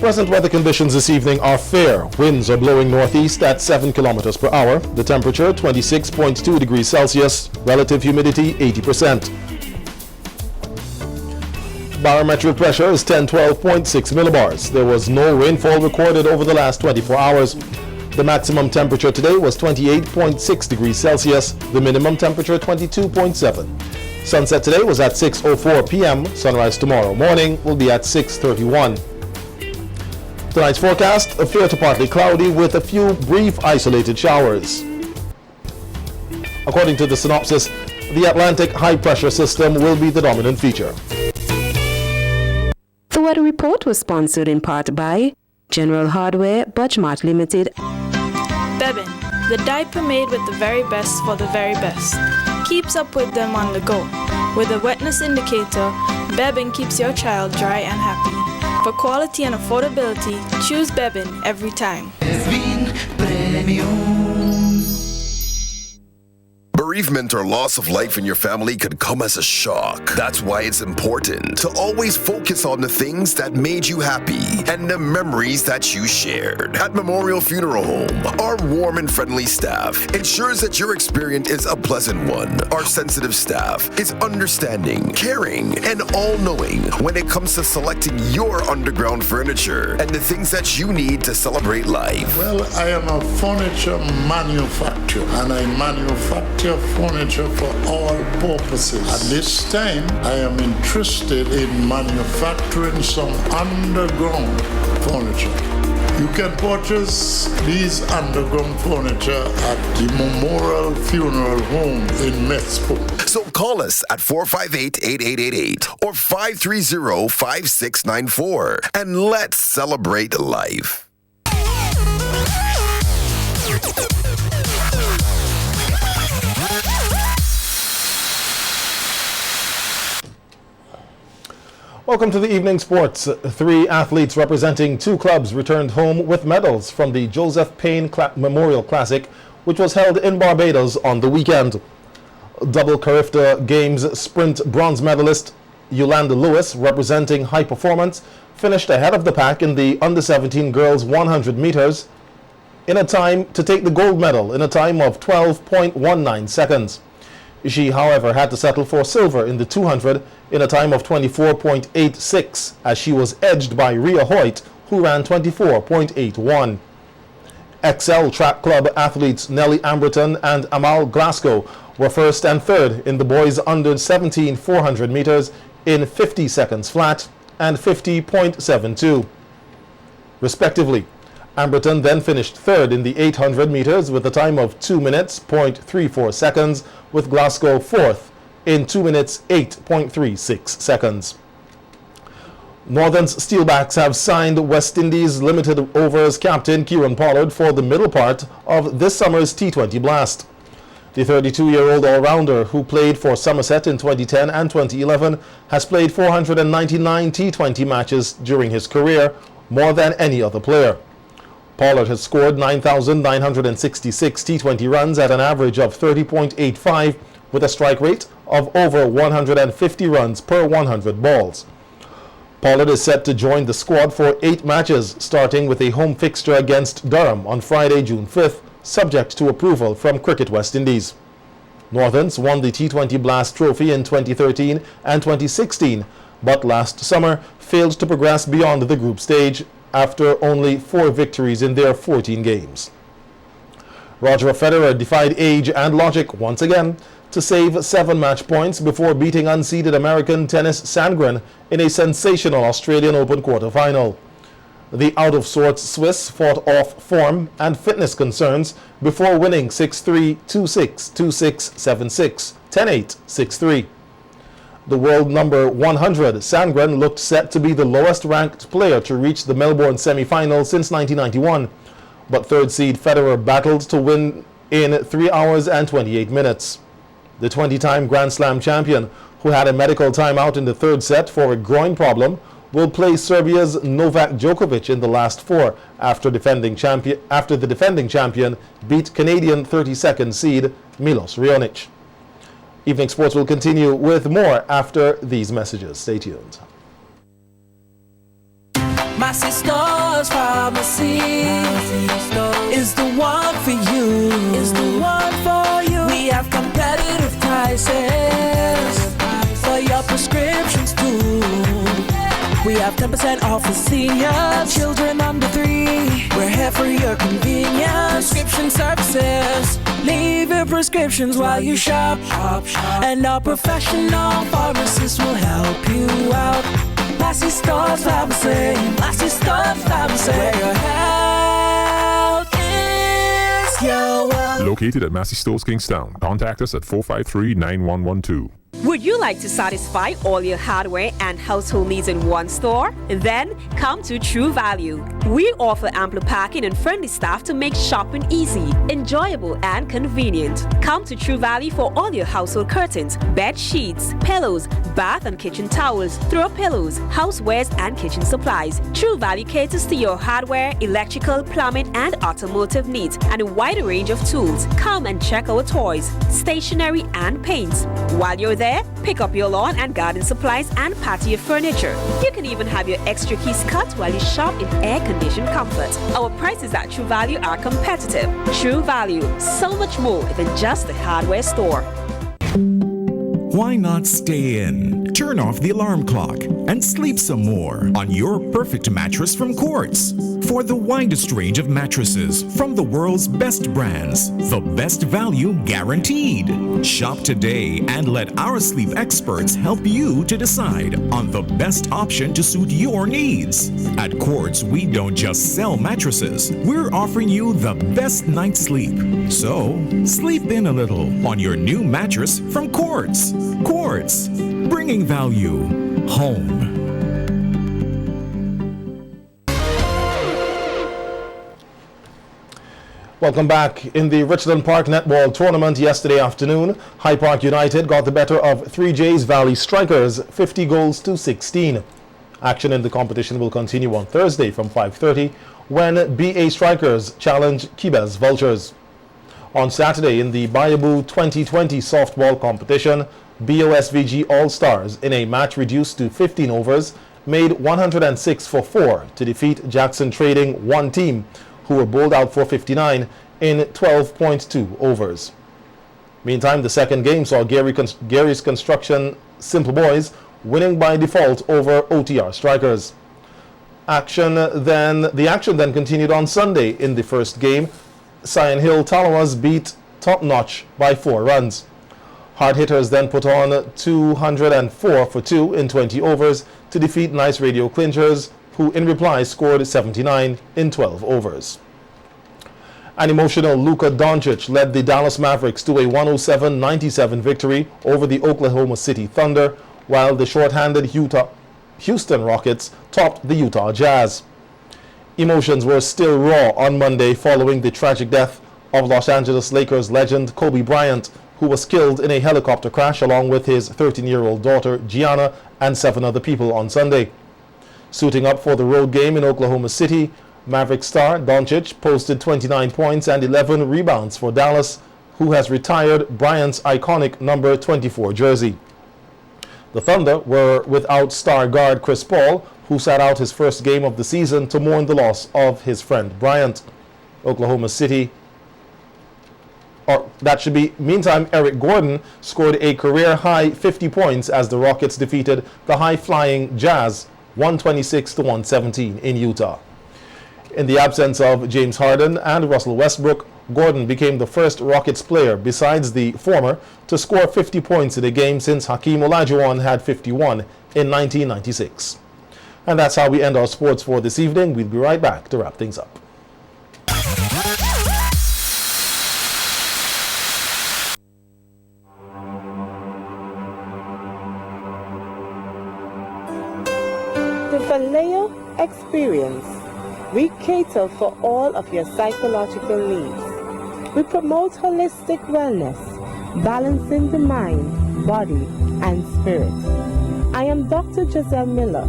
Present weather conditions this evening are fair. Winds are blowing northeast at 7 kilometers per hour. The temperature 26.2 degrees Celsius. Relative humidity 80%. Barometric pressure is 1012.6 millibars. There was no rainfall recorded over the last 24 hours. The maximum temperature today was 28.6 degrees Celsius. The minimum temperature 22.7. Sunset today was at 6:04 p.m. Sunrise tomorrow morning will be at 6:31. Tonight's forecast, fair to partly cloudy with a few brief isolated showers. According to the synopsis, the Atlantic high-pressure system will be the dominant feature. The weather report was sponsored in part by General Hardware, Budgemart Limited. Bebin, the diaper made with the very best for the very best. Keeps up with them on the go. With a wetness indicator, Bebin keeps your child dry and happy. For quality and affordability, choose Bebin every time. Bebin Premium. Bereavement or loss of life in your family could come as a shock. That's why it's important to always focus on the things that made you happy and the memories that you shared. At Memorial Funeral Home, our warm and friendly staff ensures that your experience is a pleasant one. Our sensitive staff is understanding, caring, and all-knowing when it comes to selecting your underground furniture and the things that you need to celebrate life. Well, I am a furniture manufacturer and I manufacture furniture for all purposes. At this time, I am interested in manufacturing some underground furniture. You can purchase these underground furniture at the Memorial Funeral Home in Mexico. So call us at 458-8888 or 530-5694 and let's celebrate life. Welcome to the evening sports. 3 athletes representing 2 clubs returned home with medals from the Joseph Payne Memorial Classic, which was held in Barbados on the weekend. Double Carifta Games sprint bronze medalist Yolanda Lewis, representing High Performance, finished ahead of the pack in the under-17 girls 100 meters in a time to take the gold medal in a time of 12.19 seconds. She, however, had to settle for silver in the 200 in a time of 24.86 as she was edged by Rhea Hoyt, who ran 24.81. Excel Track Club athletes Nellie Amberton and Amal Glasgow were first and third in the boys under-17 400 meters in 50 seconds flat and 50.72, respectively. Amberton then finished third in the 800 meters with a time of 2 minutes, 0.34 seconds, with Glasgow fourth in 2 minutes, 8.36 seconds. Northern's Steelbacks have signed West Indies Limited Overs captain Kieran Pollard for the middle part of this summer's T20 Blast. The 32-year-old all-rounder, who played for Somerset in 2010 and 2011, has played 499 T20 matches during his career, more than any other player. Pollard has scored 9,966 T20 runs at an average of 30.85 with a strike rate of over 150 runs per 100 balls. Pollard is set to join the squad for 8 matches, starting with a home fixture against Durham on Friday, June 5th, subject to approval from Cricket West Indies. Northerns won the T20 Blast Trophy in 2013 and 2016, but last summer failed to progress beyond the group stage after only 4 victories in their 14 games. Roger Federer defied age and logic once again to save 7 match points before beating unseeded American Tennis Sandgren in a sensational Australian Open quarter-final. The out-of-sorts Swiss fought off form and fitness concerns before winning 6-3, 2-6, 2-6, 7-6, 10-8, 6-3. The world number 100, Sandgren, looked set to be the lowest-ranked player to reach the Melbourne semi-final since 1991, but third seed Federer battled to win in 3 hours and 28 minutes. The 20-time Grand Slam champion, who had a medical timeout in the third set for a groin problem, will play Serbia's Novak Djokovic in the last 4 after the defending champion beat Canadian 32nd seed Milos Raonic. Evening Sports will continue with more after these messages. Stay tuned. My sister's pharmacy is the one for you. Is the one for you. We have competitive prices for your prescriptions too. We have 10% off for seniors and children under 3. We're here for your convenience. Prescription services. Leave your prescriptions while you shop. And our professional pharmacists will help you out. Massy Stores Pharmacy. Massy Stores Pharmacy. Where your health is your wealth. Located at Massey Stores, Kingstown. Contact us at 453-9112. Would you like to satisfy all your hardware and household needs in one store? Then come to True Value. We offer ample parking and friendly staff to make shopping easy, enjoyable, and convenient. Come to True Value for all your household curtains, bed sheets, pillows, bath and kitchen towels, throw pillows, housewares, and kitchen supplies. True Value caters to your hardware, electrical, plumbing, and automotive needs, and a wide range of tools. Come and check our toys, stationery, and paints. While you're there, pick up your lawn and garden supplies and patio furniture. You can even have your extra keys cut while you shop in air-conditioned comfort. Our prices at True Value are competitive. True Value, so much more than just a hardware store. Why not stay in? Turn off the alarm clock and sleep some more on your perfect mattress from Quartz. For the widest range of mattresses from the world's best brands, the best value guaranteed. Shop today and let our sleep experts help you to decide on the best option to suit your needs. At Quartz, we don't just sell mattresses, we're offering you the best night's sleep. So, sleep in a little on your new mattress from Quartz. Quartz, bringing value home. Welcome back. In the Richland Park Netball Tournament yesterday afternoon, High Park United got the better of 3J's Valley Strikers, 50 goals to 16. Action in the competition will continue on Thursday from 5:30 when BA Strikers challenge Kibez Vultures. On Saturday in the Bayaboo 2020 softball competition, BOSVG All-Stars, in a match reduced to 15 overs, made 106 for 4 to defeat Jackson Trading 1 team, who were bowled out for 59 in 12.2 overs. Meantime, the second game saw Gary's Construction Simple Boys winning by default over OTR Strikers. The action then continued on Sunday in the first game. Sion Hill Talawas beat Top Notch by 4 runs. Hard Hitters then put on 204 for 2 in 20 overs to defeat Nice Radio Clinchers, who in reply scored 79 in 12 overs. An emotional Luka Doncic led the Dallas Mavericks to a 107-97 victory over the Oklahoma City Thunder, while the shorthanded Houston Rockets topped the Utah Jazz. Emotions were still raw on Monday following the tragic death of Los Angeles Lakers legend Kobe Bryant, who was killed in a helicopter crash along with his 13-year-old daughter Gianna and 7 other people on Sunday. Suiting up for the road game in Oklahoma City, Maverick star Doncic posted 29 points and 11 rebounds for Dallas, who has retired Bryant's iconic number 24 jersey. The Thunder were without star guard Chris Paul, who sat out his first game of the season to mourn the loss of his friend Bryant. Meantime, Eric Gordon scored a career-high 50 points as the Rockets defeated the high-flying Jazz 126-117 in Utah. In the absence of James Harden and Russell Westbrook, Gordon became the first Rockets player besides the former to score 50 points in a game since Hakeem Olajuwon had 51 in 1996. And that's how we end our sports for this evening. We'll be right back to wrap things up. The Vallejo Experience. We cater for all of your psychological needs. We promote holistic wellness, balancing the mind, body, and spirit. I am Dr. Giselle Miller,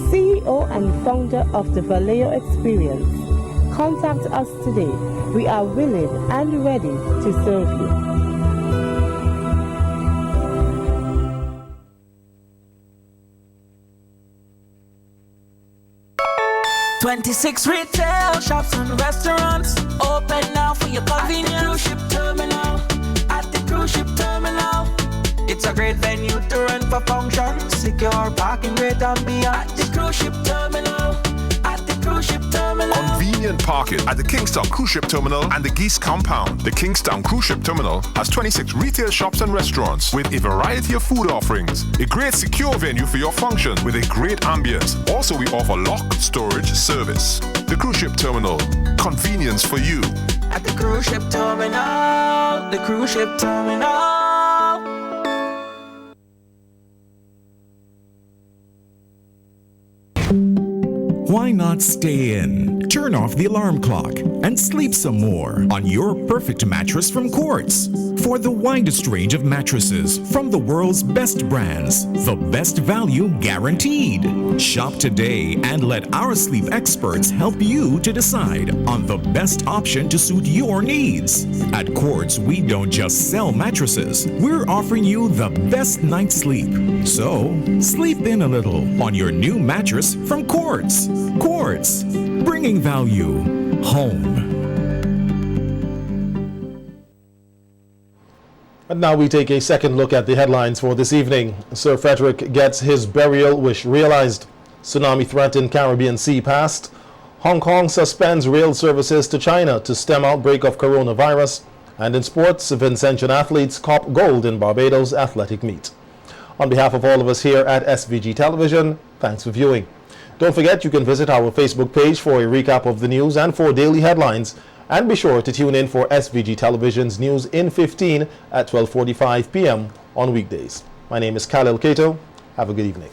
CEO and founder of the Vallejo Experience. Contact us today. We are willing and ready to serve you. 26 retail shops and restaurants open now for your convenience. At the cruise ship terminal. At the cruise ship terminal. It's a great venue to run for functions. Secure parking, great and beyond. At the cruise ship terminal. At the cruise ship terminal. Convenient parking at the Kingstown Cruise Ship Terminal and the Geese Compound. The Kingstown Cruise Ship Terminal has 26 retail shops and restaurants with a variety of food offerings. A great secure venue for your function with a great ambience. Also, we offer lock storage service. The Cruise Ship Terminal, convenience for you. At the cruise ship terminal, the cruise ship terminal. Why not stay in? Turn off the alarm clock and sleep some more on your perfect mattress from Quartz. For the widest range of mattresses from the world's best brands, the best value guaranteed. Shop today and let our sleep experts help you to decide on the best option to suit your needs. At Quartz, we don't just sell mattresses, we're offering you the best night's sleep. So, sleep in a little on your new mattress from Quartz. Quartz, bringing value home. And now we take a second look at the headlines for this evening. Sir Frederick gets his burial wish realized. Tsunami threat in Caribbean Sea passed. Hong Kong suspends rail services to China to stem outbreak of coronavirus. And in sports, Vincentian athletes cop gold in Barbados athletic meet. On behalf of all of us here at SVG Television, thanks for viewing. Don't forget you can visit our Facebook page for a recap of the news and for daily headlines. And be sure to tune in for SVG Television's News in 15 at 12:45 p.m. on weekdays. My name is Khalil Kato. Have a good evening.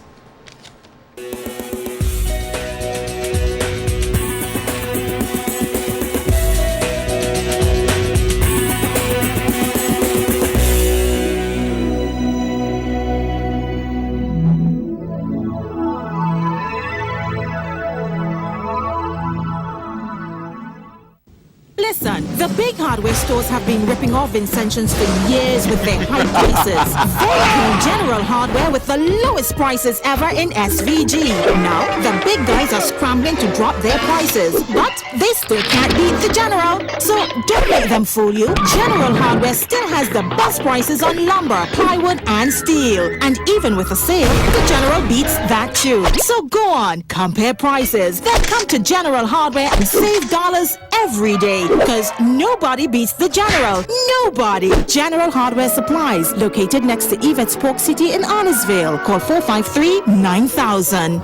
Listen, the big hardware stores have been ripping off Vincentians for years with their high prices. They came General Hardware with the lowest prices ever in SVG. Now, the big guys are scrambling to drop their prices, but they still can't beat the General. So don't let them fool you. General Hardware still has the best prices on lumber, plywood, and steel. And even with a sale, the General beats that too. So go on, compare prices. Then come to General Hardware and save dollars every day. Because nobody beats the General. Nobody. General Hardware Supplies, located next to Yvette's Pork City in Arnesville. Call 453-9000.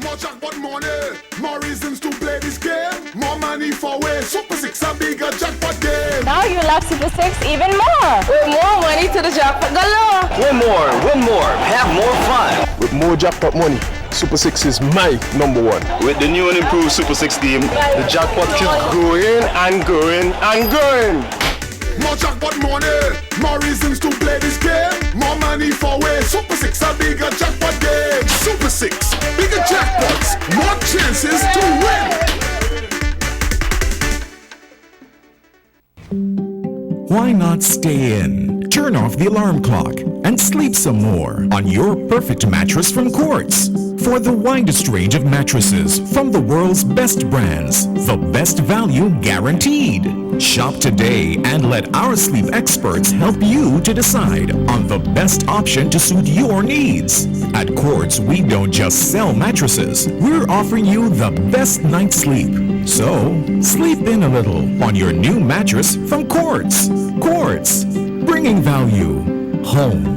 More jackpot money, more reasons to play this game. More money for way. Super 6 a bigger jackpot game. Now you love Super 6 even more. With more money to the jackpot galore. Win more, have more fun. With more jackpot money, Super 6 is my number one. With the new and improved Super 6 team, the jackpot keeps growing and growing and growing. More jackpot money, more reasons to play this game. More money for way. Super 6 a bigger jackpot game. Super 6, bigger jackpots, more chances to win. Why not stay in? Turn off the alarm clock and sleep some more on your perfect mattress from Quartz. For the widest range of mattresses from the world's best brands, the best value guaranteed. Shop today and let our sleep experts help you to decide on the best option to suit your needs. At Quartz, we don't just sell mattresses, we're offering you the best night's sleep. So, sleep in a little on your new mattress from Quartz. Quartz, bringing value home.